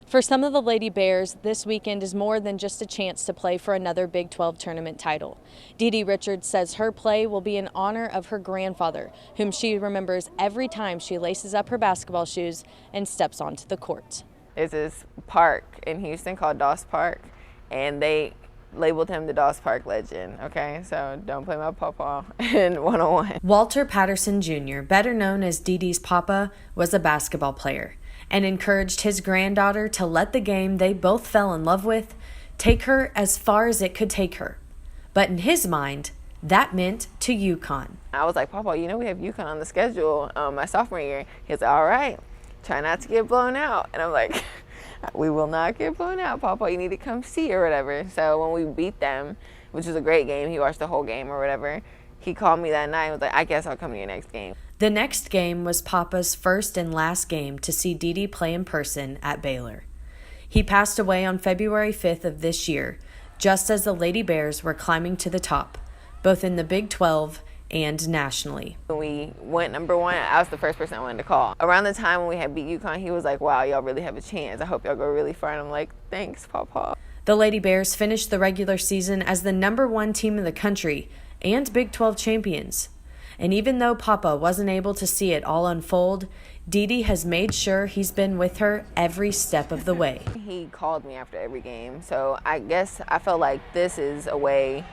For some of the Lady Bears, this weekend is more than just a chance to play for another Big 12 tournament title. DeDe Richards says her play will be in honor of her grandfather, whom she remembers every time she laces up her basketball shoes and steps onto the court. There's this park in Houston called Doss Park, and they labeled him the Doss Park legend, okay? So don't play my papa in 101. Walter Patterson Jr., better known as DeDe's papa, was a basketball player and encouraged his granddaughter to let the game they both fell in love with take her as far as it could take her. But in his mind, that meant to UConn. I was like, Papa, we have UConn on the schedule my sophomore year. He was like, all right, try not to get blown out. And I'm like, we will not get blown out, Papa. You need to come see or whatever. So when we beat them, which was a great game, he watched the whole game or whatever, he called me that night and was like, I guess I'll come to your next game. The next game was Papa's first and last game to see DeDe play in person at Baylor. He passed away on February 5th of this year, just as the Lady Bears were climbing to the top, both in the Big 12 and nationally. When we went number 1, I was the first person I wanted to call. Around the time when we had beat UConn, he was like, wow, y'all really have a chance. I hope y'all go really far. And I'm like, thanks, Papa. The Lady Bears finished the regular season as the #1 team in the country and Big 12 champions. And even though Papa wasn't able to see it all unfold, DeDe has made sure he's been with her every step of the way. He called me after every game, so I guess I felt like this is a way,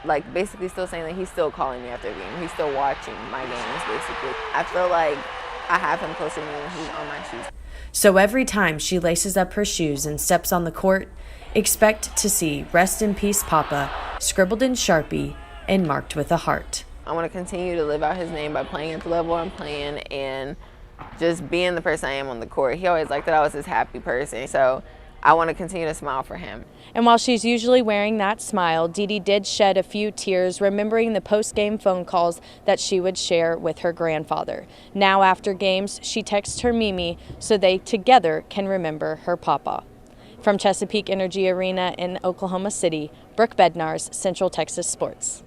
like basically still saying that he's still calling me after every game. He's still watching my games, basically. I feel like I have him closer to me when he's on my shoes. So every time she laces up her shoes and steps on the court, expect to see "Rest in Peace, Papa" scribbled in Sharpie and marked with a heart. I want to continue to live out his name by playing at the level I'm playing and just being the person I am on the court. He always liked that I was this happy person, so I want to continue to smile for him. And while she's usually wearing that smile, DeDe did shed a few tears remembering the post-game phone calls that she would share with her grandfather. Now after games, she texts her Mimi so they together can remember her papa. From Chesapeake Energy Arena in Oklahoma City, Brooke Bednarz, Central Texas Sports.